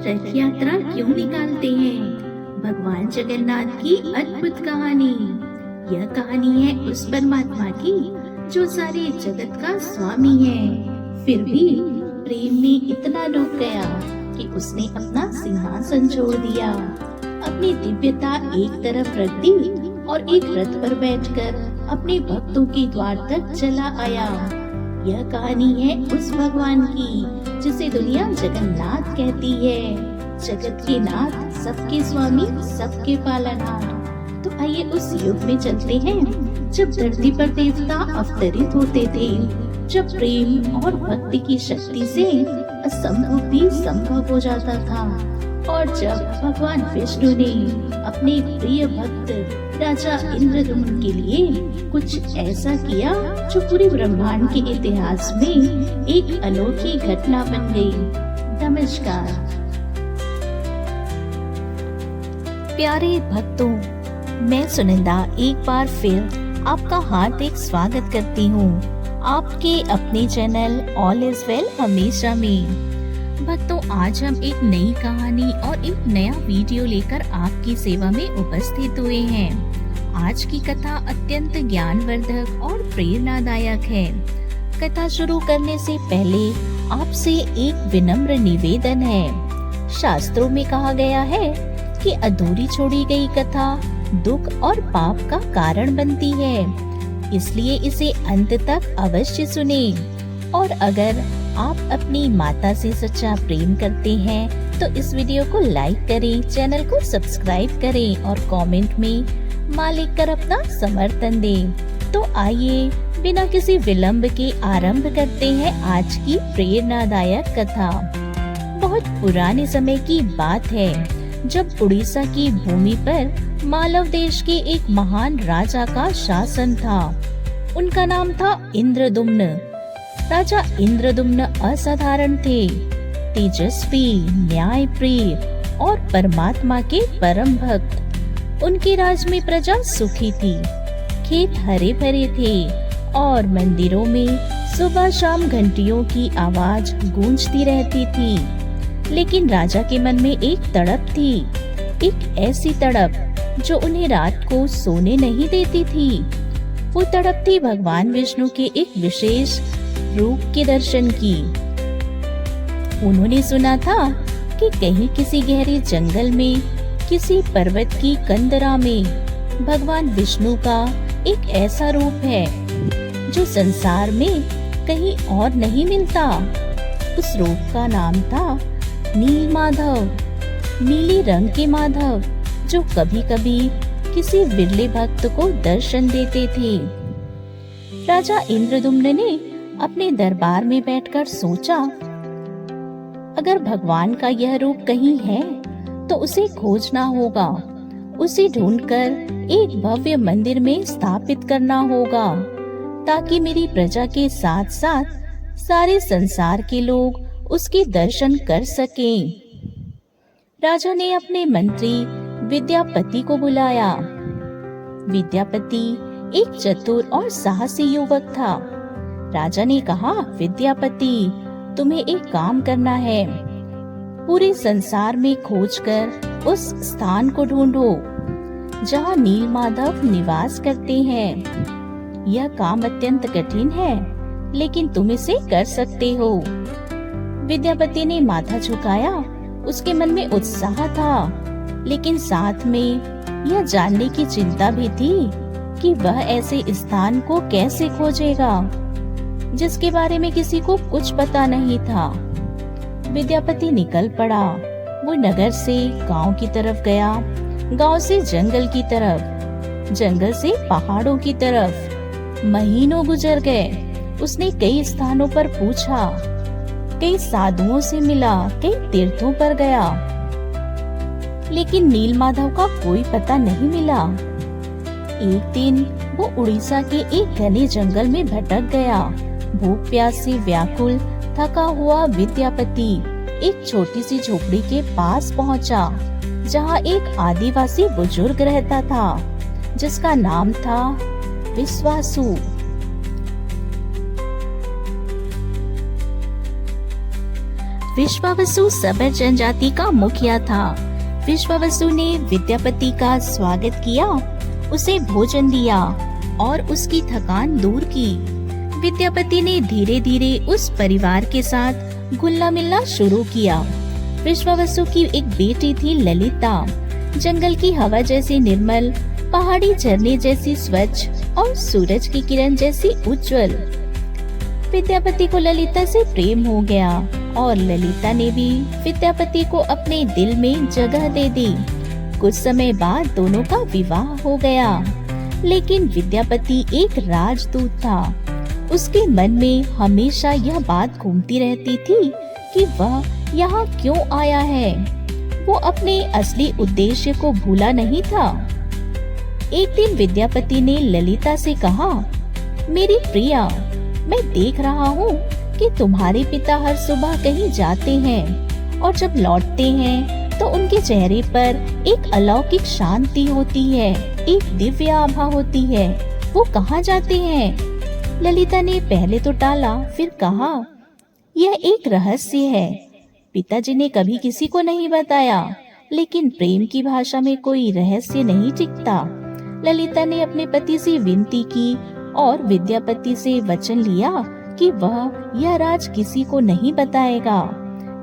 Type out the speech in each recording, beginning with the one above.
रथ यात्रा क्यों निकालते हैं? भगवान जगन्नाथ की अद्भुत कहानी। यह कहानी है उस परमात्मा की जो सारे जगत का स्वामी है। फिर भी प्रेम में इतना डूब गया कि उसने अपना सिंहासन छोड़ दिया, अपनी दिव्यता एक तरफ रख दी और एक रथ पर बैठकर अपने भक्तों के द्वार तक चला आया। यह कहानी है उस भगवान की जिसे दुनिया जगन्नाथ कहती है। जगत के नाथ, सबके स्वामी, सबके पालनहार। तो आइए उस युग में चलते हैं जब धरती पर देवता अवतरित होते थे, जब प्रेम और भक्ति की शक्ति से असंभव भी संभव हो जाता था, और जब भगवान विष्णु ने अपने प्रिय भक्त राजा इंद्रदुम्न के लिए कुछ ऐसा किया जो पूरे ब्रह्मांड के इतिहास में एक अनोखी घटना बन गई। नमस्कार प्यारे भक्तों, मैं सुनिंदा एक बार फिर आपका हार्दिक स्वागत करती हूँ आपके अपने चैनल ऑल इज वेल हमेशा में। भक्तों, आज हम एक नई कहानी और एक नया वीडियो लेकर आपकी सेवा में उपस्थित हुए हैं। आज की कथा अत्यंत ज्ञानवर्धक और प्रेरणादायक है। कथा शुरू करने से पहले आपसे एक विनम्र निवेदन है। शास्त्रों में कहा गया है कि अधूरी छोड़ी गई कथा दुख और पाप का कारण बनती है, इसलिए इसे अंत तक अवश्य सुने। और अगर आप अपनी माता से सच्चा प्रेम करते हैं तो इस वीडियो को लाइक करें, चैनल को सब्सक्राइब करें और कमेंट में मां लिखकर अपना समर्थन दें। तो आइए बिना किसी विलंब के आरंभ करते हैं आज की प्रेरणादायक कथा। बहुत पुराने समय की बात है जब उड़ीसा की भूमि पर मालव देश के एक महान राजा का शासन था। उनका नाम था इंद्रदुम्न। राजा इंद्रदुम्न असाधारण थे, तेजस्वी, न्यायप्रिय और परमात्मा के परम भक्त। उनके राज में प्रजा सुखी थी, खेत हरे भरे थे और मंदिरों में सुबह शाम घंटियों की आवाज गूंजती रहती थी। लेकिन राजा के मन में एक तड़प थी, एक ऐसी तड़प जो उन्हें रात को सोने नहीं देती थी। वो तड़प थी भगवान विष्णु के एक विशेष रूप के दर्शन की। उन्होंने सुना था कि कहीं किसी गहरे जंगल में, किसी पर्वत की कंदरा में भगवान विष्णु का एक ऐसा रूप है जो संसार में कहीं और नहीं मिलता। उस रूप का नाम था नील माधव, नीली रंग के माधव, जो कभी कभी किसी विरले भक्त को दर्शन देते थे। राजा इंद्रदुम्न ने अपने दरबार में बैठकर सोचा, अगर भगवान का यह रूप कहीं है तो उसे खोजना होगा, उसे ढूंढकर एक भव्य मंदिर में स्थापित करना होगा ताकि मेरी प्रजा के साथ साथ सारे संसार के लोग उसके दर्शन कर सकें। राजा ने अपने मंत्री विद्यापति को बुलाया। विद्यापति एक चतुर और साहसी युवक था। राजा ने कहा, विद्यापति, तुम्हें एक काम करना है। पूरे संसार में खोजकर उस स्थान को ढूंढो जहाँ नील माधव निवास करते हैं। यह काम अत्यंत कठिन है, लेकिन तुम इसे कर सकते हो। विद्यापति ने माथा झुकाया। उसके मन में उत्साह था, लेकिन साथ में यह जानने की चिंता भी थी कि वह ऐसे स्थान को कैसे खोजेगा जिसके बारे में किसी को कुछ पता नहीं था। विद्यापति निकल पड़ा। वो नगर से गांव की तरफ गया, गांव से जंगल की तरफ, जंगल से पहाड़ों की तरफ। महीनों गुजर गए। उसने कई स्थानों पर पूछा, कई साधुओं से मिला, कई तीर्थों पर गया, लेकिन नील माधव का कोई पता नहीं मिला। एक दिन वो उड़ीसा के एक घने जंगल में भटक गया। भूख प्यास से व्याकुल थका हुआ विद्यापति एक छोटी सी झोपड़ी के पास पहुंचा, जहां एक आदिवासी बुजुर्ग रहता था जिसका नाम था विश्वासु। विश्वावसु सबर जनजाति का मुखिया था। विश्वावसु ने विद्यापति का स्वागत किया, उसे भोजन दिया और उसकी थकान दूर की। विद्यापति ने धीरे धीरे उस परिवार के साथ घुलना मिलना शुरू किया। विश्वावसु की एक बेटी थी ललिता, जंगल की हवा जैसी निर्मल, पहाड़ी झरने जैसी स्वच्छ और सूरज की किरण जैसी उज्जवल। विद्यापति को ललिता से प्रेम हो गया और ललिता ने भी विद्यापति को अपने दिल में जगह दे दी। कुछ समय बाद दोनों का विवाह हो गया, लेकिन विद्यापति एक राजदूत था। उसके मन में हमेशा यह बात घूमती रहती थी कि वह यहाँ क्यों आया है। वो अपने असली उद्देश्य को भूला नहीं था। एक दिन विद्यापति ने ललिता से कहा, मेरी प्रिया, मैं देख रहा हूँ कि तुम्हारे पिता हर सुबह कहीं जाते हैं और जब लौटते हैं तो उनके चेहरे पर एक अलौकिक शांति होती है, एक दिव्य आभा होती है। वो कहाँ जाते हैं? ललिता ने पहले तो टाला, फिर कहा, यह एक रहस्य है। पिताजी ने कभी किसी को नहीं बताया, लेकिन प्रेम की भाषा में कोई रहस्य नहीं टिकता। ललिता ने अपने पति से विनती की और विद्यापति से वचन लिया कि वह यह राज किसी को नहीं बताएगा।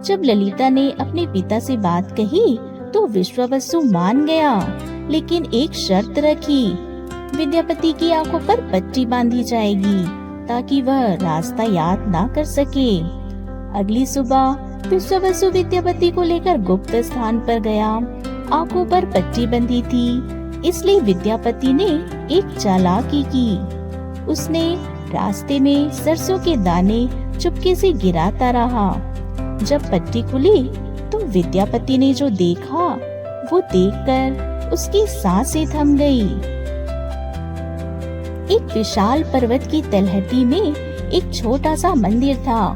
जब ललिता ने अपने पिता से बात कही तो विश्वावसु मान गया, लेकिन एक शर्त रखी, विद्यापति की आंखों पर पट्टी बांधी जाएगी ताकि वह रास्ता याद ना कर सके। अगली सुबह विश्वावसु विद्यापति को लेकर गुप्त स्थान पर गया। आंखों पर पट्टी बंधी थी, इसलिए विद्यापति ने एक चालाकी की। उसने रास्ते में सरसों के दाने चुपके से गिराता रहा। जब पट्टी खुली तो विद्यापति ने जो देखा वो देखकर उसकी सांसें थम गई। एक विशाल पर्वत की तलहटी में एक छोटा सा मंदिर था।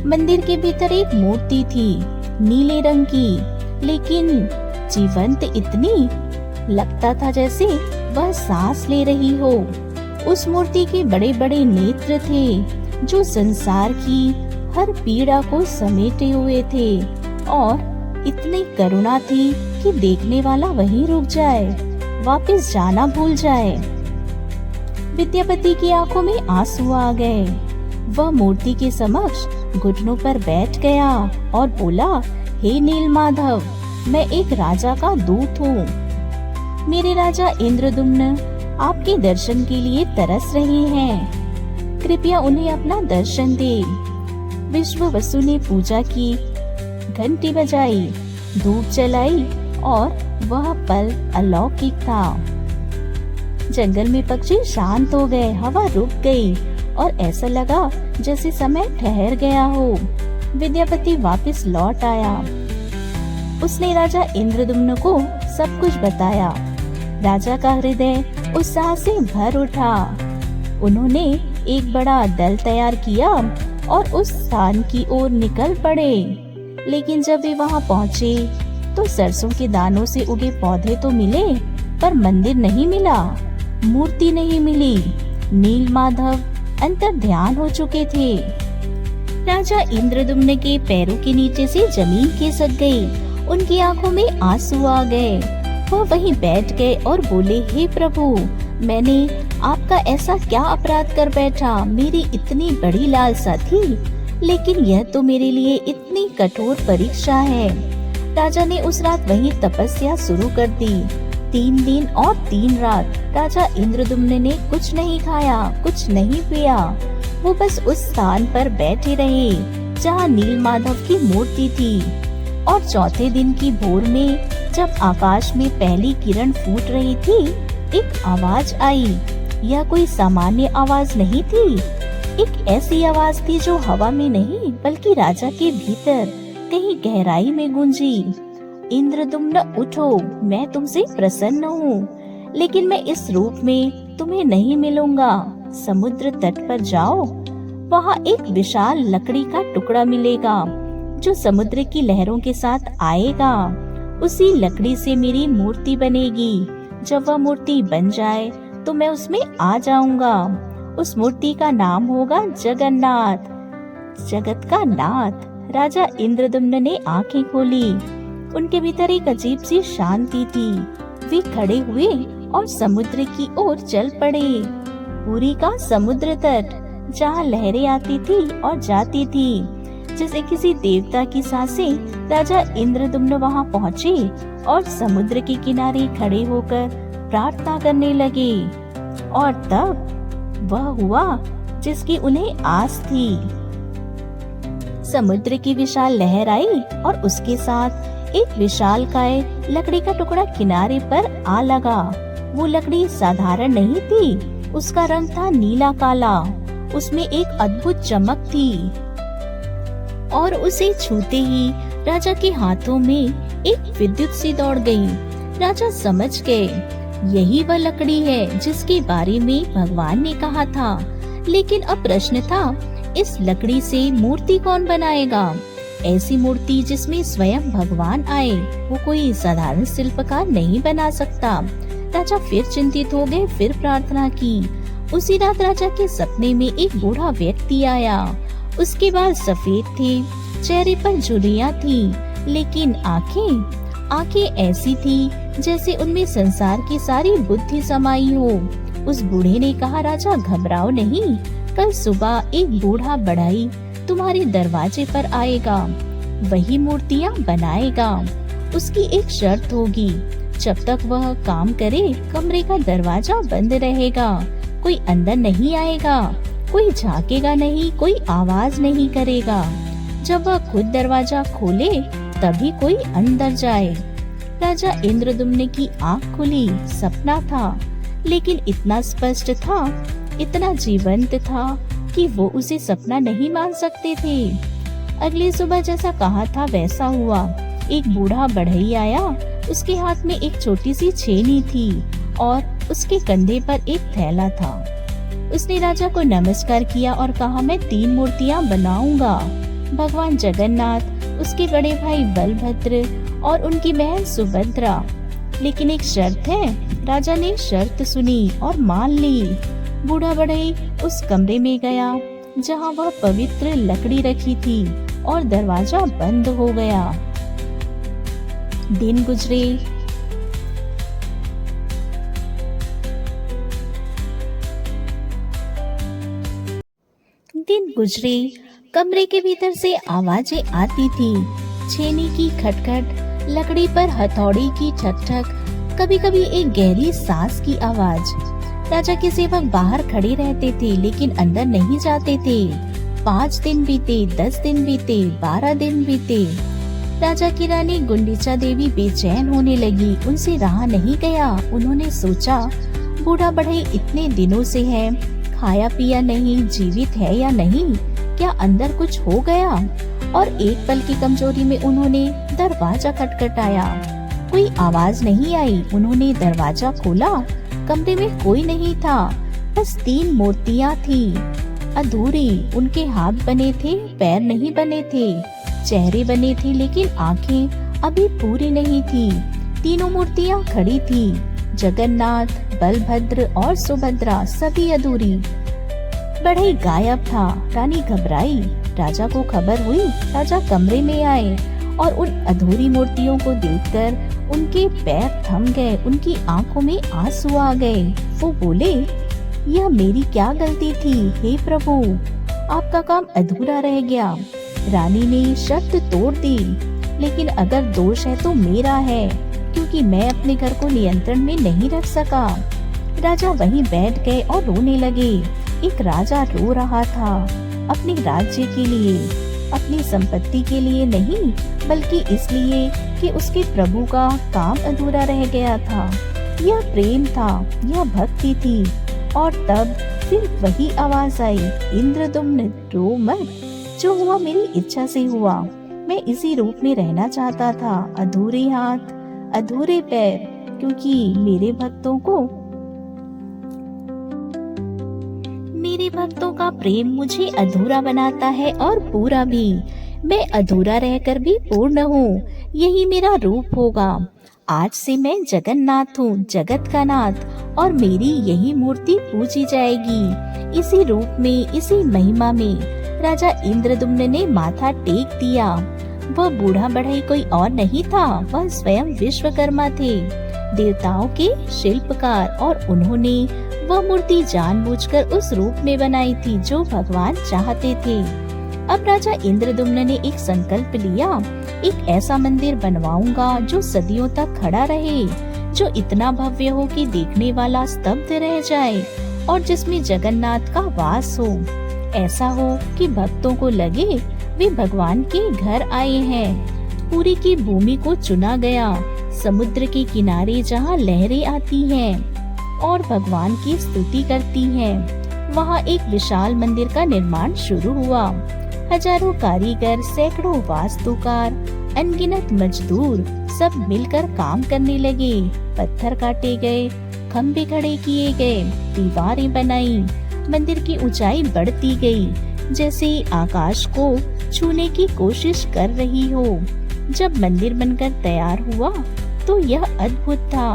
मंदिर के भीतर एक मूर्ति थी, नीले रंग की, लेकिन जीवंत इतनी, लगता था जैसे वह सांस ले रही हो। उस मूर्ति के बड़े बड़े नेत्र थे जो संसार की हर पीड़ा को समेटे हुए थे और इतनी करुणा थी कि देखने वाला वहीं रुक जाए, वापस जाना भूल जाए। विद्यापति की आंखों में आंसू आ गए। वह मूर्ति के समक्ष घुटनों पर बैठ गया और बोला, हे नीलमाधव, मैं एक राजा का दूत हूँ। मेरे राजा इंद्रदुम्न आपके दर्शन के लिए तरस रहे हैं, कृपया उन्हें अपना दर्शन दे। विश्वावसु ने पूजा की, घंटी बजाई, धूप जलाई और वह पल अलौकिक था। जंगल में पक्षी शांत हो गए, हवा रुक गई और ऐसा लगा जैसे समय ठहर गया हो। विद्यापति वापस लौट आया। उसने राजा इंद्रदुम्न को सब कुछ बताया। राजा का हृदय उत्साह से भर उठा। उन्होंने एक बड़ा दल तैयार किया और उस स्थान की ओर निकल पड़े। लेकिन जब वे वहां पहुंचे तो सरसों के दानों से उगे पौधे तो मिले, पर मंदिर नहीं मिला, मूर्ति नहीं मिली। नीलमाधव अंतर ध्यान हो चुके थे। राजा इंद्रदुम्न के पैरों के नीचे से जमीन खिसक गई। उनकी आंखों में आंसू आ गए। वह वहीं बैठ गए और बोले, हे प्रभु, मैंने आपका ऐसा क्या अपराध कर बैठा? मेरी इतनी बड़ी लालसा थी, लेकिन यह तो मेरे लिए इतनी कठोर परीक्षा है। राजा ने उस रात वहीं तपस्या शुरू कर दी। 3 दिन और 3 रात राजा इंद्रदुम्न ने कुछ नहीं खाया, कुछ नहीं पिया। वो बस उस स्थान पर बैठे रहे जहाँ नीलमाधव की मूर्ति थी। और चौथे दिन की भोर में जब आकाश में पहली किरण फूट रही थी, एक आवाज आई। यह कोई सामान्य आवाज नहीं थी, एक ऐसी आवाज थी जो हवा में नहीं बल्कि राजा के भीतर कहीं गहराई में गूंजी। इंद्रदुम्न उठो, मैं तुमसे प्रसन्न हूँ, लेकिन मैं इस रूप में तुम्हें नहीं मिलूंगा। समुद्र तट पर जाओ, वहाँ एक विशाल लकड़ी का टुकड़ा मिलेगा जो समुद्र की लहरों के साथ आएगा। उसी लकड़ी से मेरी मूर्ति बनेगी। जब वह मूर्ति बन जाए तो मैं उसमें आ जाऊंगा। उस मूर्ति का नाम होगा जगन्नाथ, जगत का नाथ, राजा इंद्रदुम्न ने आंखें खोली। उनके भीतर एक अजीब सी शांति थी। वे खड़े हुए और समुद्र की ओर चल पड़े। पुरी का समुद्र तट, जहाँ लहरें आती थी और जाती थी, जैसे किसी देवता की सांसें। राजा इंद्रदुम्न वहाँ पहुँचे और समुद्र के किनारे खड़े होकर प्रार्थना करने लगे। और तब वह हुआ जिसकी उन्हें आस थी। समुद्र की विशाल लहर आई और उसके साथ एक विशालकाय लकड़ी का टुकड़ा किनारे पर आ लगा। वो लकड़ी साधारण नहीं थी, उसका रंग था नीला काला। उसमें एक अद्भुत चमक थी और उसे छूते ही राजा के हाथों में एक विद्युत सी दौड़ गई। राजा समझ गए, यही वह लकड़ी है जिसके बारे में भगवान ने कहा था। लेकिन अब प्रश्न था, इस लकड़ी से मूर्ति कौन बनाएगा? ऐसी मूर्ति जिसमें स्वयं भगवान आए, वो कोई साधारण शिल्पकार नहीं बना सकता। राजा फिर चिंतित हो गए, फिर प्रार्थना की। उसी रात राजा के सपने में एक बूढ़ा व्यक्ति आया। उसके बाल सफेद थे, चेहरे पर झुर्रियां थी, लेकिन आंखें ऐसी थी जैसे उनमें संसार की सारी बुद्धि समाई हो। उस बूढ़े ने कहा, राजा घबराओ नहीं, कल सुबह एक बूढ़ा बढ़ई तुम्हारे दरवाजे पर आएगा, वही मूर्तियाँ बनाएगा। उसकी एक शर्त होगी, जब तक वह काम करे कमरे का दरवाजा बंद रहेगा, कोई अंदर नहीं आएगा, कोई झांकेगा नहीं, कोई आवाज नहीं करेगा। जब वह खुद दरवाजा खोले तभी कोई अंदर जाए। राजा इंद्रदुम्न की आँख खुली। सपना था, लेकिन इतना स्पष्ट था, इतना जीवंत था कि वो उसे सपना नहीं मान सकते थे। अगली सुबह जैसा कहा था वैसा हुआ। एक बूढ़ा बढ़ई आया। उसके हाथ में एक छोटी सी छेनी थी और उसके कंधे पर एक थैला था। उसने राजा को नमस्कार किया और कहा, मैं 3 मूर्तियाँ बनाऊंगा, भगवान जगन्नाथ, उसके बड़े भाई बलभद्र और उनकी बहन सुभद्रा। लेकिन एक शर्त है। राजा ने शर्त सुनी और मान ली। बूढ़ा बढ़ई उस कमरे में गया जहाँ वह पवित्र लकड़ी रखी थी और दरवाजा बंद हो गया। दिन गुजरे। कमरे के भीतर से आवाजें आती थी, छेनी की खटखट, लकड़ी पर हथौड़ी की ठक-ठक, कभी-कभी एक गहरी सांस की आवाज। राजा के सेवक बाहर खड़े रहते थे लेकिन अंदर नहीं जाते थे। 5 दिन बीते, 10 दिन बीते, 12 दिन बीते। राजा की रानी गुंडीचा देवी बेचैन होने लगी। उनसे रहा नहीं गया। उन्होंने सोचा, बूढ़ा बढ़ई इतने दिनों से है, खाया पिया नहीं, जीवित है या नहीं, क्या अंदर कुछ हो गया? और एक पल की कमजोरी में उन्होंने दरवाजा खटखटाया। कोई आवाज नहीं आई। उन्होंने दरवाजा खोला। कमरे में कोई नहीं था, बस 3 मूर्तियाँ थी, अधूरी। उनके हाथ बने थे, पैर नहीं बने थे, चेहरे बने थे लेकिन आंखें अभी पूरी नहीं थी। तीनों मूर्तियाँ खड़ी थी, जगन्नाथ, बलभद्र और सुभद्रा, सभी अधूरी। बढ़ई गायब था। रानी घबराई। राजा को खबर हुई। राजा कमरे में आए और उन अधूरी मूर्तियों को देखकर उनके पैर थम गए, उनकी आंखों में आंसू आ गए। वो बोले, यह मेरी क्या गलती थी? हे प्रभु, आपका काम अधूरा रह गया। रानी ने शर्त तोड़ दी, लेकिन अगर दोष है तो मेरा है, क्योंकि मैं अपने घर को नियंत्रण में नहीं रख सका। राजा वहीं बैठ गए और रोने लगे। एक राजा रो रहा था, अपने राज्य के लिए, अपनी संपत्ति के लिए नहीं, बल्कि इसलिए कि उसके प्रभु का काम अधूरा रह गया था। यह प्रेम था, यह भक्ति थी। और तब फिर वही आवाज आई, इंद्रदुम्न, रो मत, जो हुआ मेरी इच्छा से हुआ। मैं इसी रूप में रहना चाहता था, अधूरे हाथ, अधूरे पैर, क्योंकि मेरे भक्तों का प्रेम मुझे अधूरा बनाता है और पूरा भी। मैं अधूरा रहकर भी पूर्ण हूँ। यही मेरा रूप होगा। आज से मैं जगन्नाथ हूँ, जगत का नाथ, और मेरी यही मूर्ति पूजी जाएगी। इसी रूप में, इसी महिमा में। राजा इंद्रदुम्न ने माथा टेक दिया। वह बूढ़ा बढ़ई कोई और नहीं था, वह स्वयं विश्वकर्मा थे, देवताओं के शिल्पकार, और उन्होंने वह मूर्ति जानबूझकर उस रूप में बनाई थी जो भगवान चाहते थे। अब राजा इंद्रदुम्न ने एक संकल्प लिया, एक ऐसा मंदिर बनवाऊंगा जो सदियों तक खड़ा रहे, जो इतना भव्य हो कि देखने वाला स्तब्ध रह जाए, और जिसमें जगन्नाथ का वास हो। ऐसा हो कि भक्तों को लगे वे भगवान के घर आए हैं। पुरी की भूमि को चुना गया, समुद्र के किनारे जहाँ लहरें आती हैं और भगवान की स्तुति करती हैं, वहाँ एक विशाल मंदिर का निर्माण शुरू हुआ। हजारों कारीगर, सैकड़ों वास्तुकार, अनगिनत मजदूर सब मिलकर काम करने लगे। पत्थर काटे गए, खम्भे खड़े किए गए, दीवारें बनाई, मंदिर की ऊंचाई बढ़ती गई, जैसे आकाश को छूने की कोशिश कर रही हो। जब मंदिर बनकर तैयार हुआ तो यह अद्भुत था।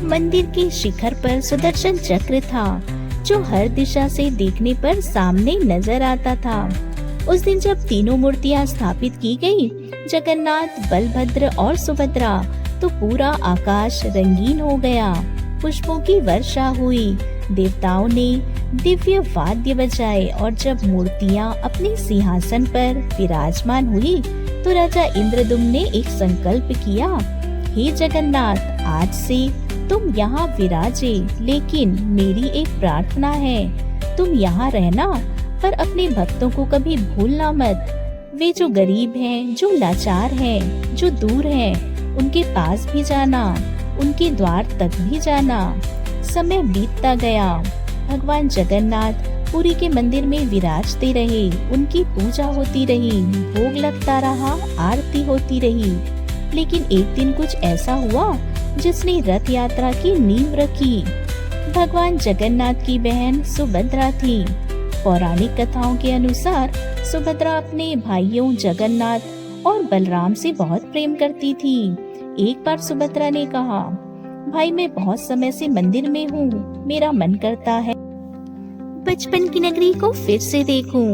मंदिर के शिखर पर सुदर्शन चक्र था, जो हर दिशा से देखने पर सामने नजर आता था। उस दिन जब तीनों मूर्तियां स्थापित की गई, जगन्नाथ, बलभद्र और सुभद्रा, तो पूरा आकाश रंगीन हो गया। पुष्पों की वर्षा हुई, देवताओं ने दिव्य वाद्य बजाए, और जब मूर्तियां अपने सिंहासन पर विराजमान हुई तो राजा इंद्रदुम्न ने एक संकल्प किया, हे जगन्नाथ, आज से तुम यहाँ विराजे, लेकिन मेरी एक प्रार्थना है, तुम यहाँ रहना, पर अपने भक्तों को कभी भूलना मत। वे जो गरीब हैं, जो लाचार हैं, जो दूर हैं, उनके पास भी जाना, उनके द्वार तक भी जाना। समय बीतता गया, भगवान जगन्नाथ पुरी के मंदिर में विराजते रहे, उनकी पूजा होती रही, भोग लगता रहा, आरती होती रही। लेकिन एक दिन कुछ ऐसा हुआ जिसने रथ यात्रा की नींव रखी। भगवान जगन्नाथ की बहन सुभद्रा थी। पौराणिक कथाओं के अनुसार सुभद्रा अपने भाइयों जगन्नाथ और बलराम से बहुत प्रेम करती थी। एक बार सुभद्रा ने कहा, भाई, मैं बहुत समय से मंदिर में हूँ, मेरा मन करता है बचपन की नगरी को फिर से देखूं।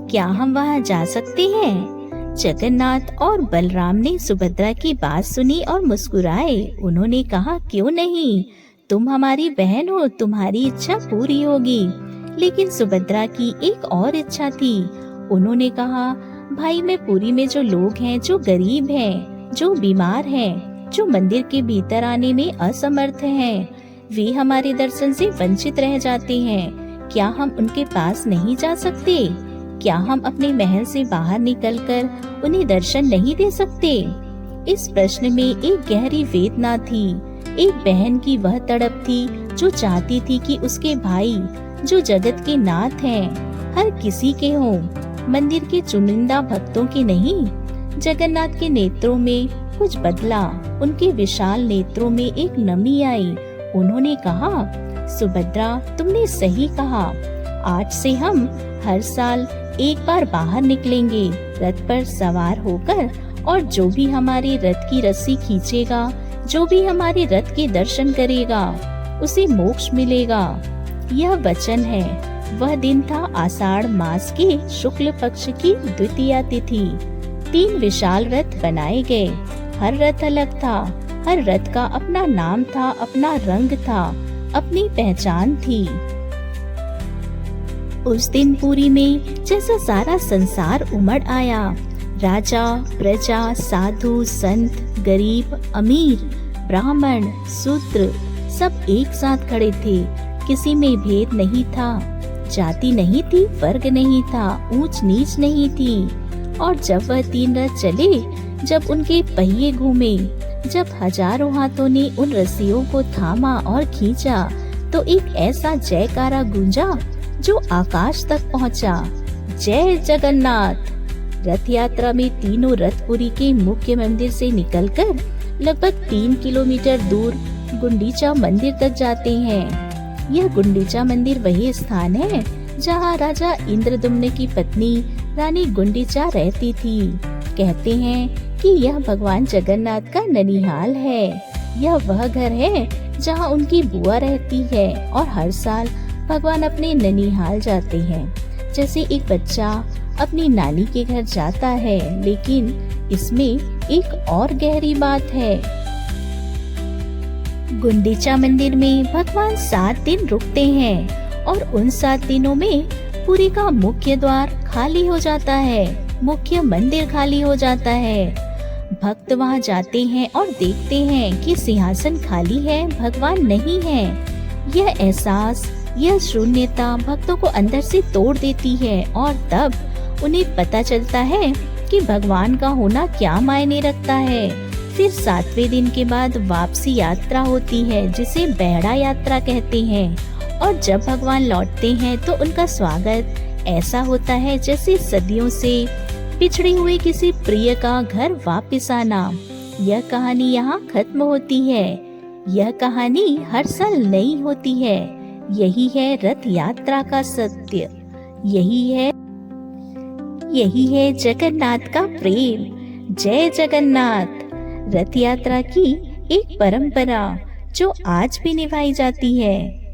क्या हम वहाँ जा सकते हैं? जगन्नाथ और बलराम ने सुभद्रा की बात सुनी और मुस्कुराए। उन्होंने कहा, क्यों नहीं, तुम हमारी बहन हो, तुम्हारी इच्छा पूरी होगी। लेकिन सुभद्रा की एक और इच्छा थी। उन्होंने कहा, भाई, मैं पुरी में जो लोग हैं, जो गरीब हैं, जो बीमार हैं, जो मंदिर के भीतर आने में असमर्थ हैं, वे हमारे दर्शन से वंचित रह जाते हैं। क्या हम उनके पास नहीं जा सकते? क्या हम अपने महल से बाहर निकलकर उन्हें दर्शन नहीं दे सकते? इस प्रश्न में एक गहरी वेदना थी। एक बहन की वह तड़प थी जो चाहती थी कि उसके भाई, जो जगत के नाथ हैं, हर किसी के हों, मंदिर के चुनिंदा भक्तों के नहीं। जगन्नाथ के नेत्रों में कुछ बदला, उनके विशाल नेत्रों में एक नमी आई। उन्होंने कहा, सुभद्रा, तुमने सही कहा, आज से हम हर साल एक बार बाहर निकलेंगे रथ पर सवार होकर, और जो भी हमारे रथ की रस्सी खींचेगा, जो भी हमारे रथ के दर्शन करेगा, उसे मोक्ष मिलेगा। यह वचन है। वह दिन था आषाढ़ मास के शुक्ल पक्ष की द्वितीया तिथि। 3 विशाल रथ बनाए गए। हर रथ अलग था, हर रथ का अपना नाम था, अपना रंग था, अपनी पहचान थी। उस दिन पुरी में जैसा सारा संसार उमड़ आया। राजा, प्रजा, साधु, संत, गरीब, अमीर, ब्राह्मण, शूद्र सब एक साथ खड़े थे। किसी में भेद नहीं था, जाति नहीं थी, वर्ग नहीं था, ऊंच नीच नहीं थी। और जब वह 3 रथ चले, जब उनके पहिए घूमे, जब हजारों हाथों ने उन रस्सियों को थामा और खींचा, तो एक ऐसा जयकारा गूंजा जो आकाश तक पहुंचा। जय जगन्नाथ। रथ यात्रा में तीनों रथ पुरी के मुख्य मंदिर से निकलकर लगभग 3 किलोमीटर दूर गुंडीचा मंदिर तक जाते हैं। यह गुंडीचा मंदिर वही स्थान है जहां राजा इंद्रदुम्न की पत्नी रानी गुंडीचा रहती थी। कहते हैं कि यह भगवान जगन्नाथ का ननिहाल है। यह वह घर है जहाँ उनकी बुआ रहती है, और हर साल भगवान अपने ननिहाल जाते हैं, जैसे एक बच्चा अपनी नानी के घर जाता है। लेकिन इसमें एक और गहरी बात है। गुंडीचा मंदिर में भगवान 7 दिन रुकते हैं और उन 7 दिनों में पुरी का मुख्य द्वार खाली हो जाता है, मुख्य मंदिर खाली हो जाता है। भक्त वहां जाते हैं और देखते हैं कि सिंहासन खाली है, भगवान नहीं है। यह एहसास, यह शून्यता भक्तों को अंदर से तोड़ देती है और तब उन्हें पता चलता है कि भगवान का होना क्या मायने रखता है। फिर 7वें दिन के बाद वापसी यात्रा होती है, जिसे बेहड़ा यात्रा कहते हैं। और जब भगवान लौटते हैं तो उनका स्वागत ऐसा होता है जैसे सदियों से पिछड़ी हुई किसी प्रिय का घर वापस आना। यह कहानी यहाँ खत्म होती है। यह कहानी हर साल नई होती है। यही है रथ यात्रा का सत्य। यही है जगन्नाथ का प्रेम। जय जगन्नाथ। रथ यात्रा की एक परंपरा जो आज भी निभाई जाती है।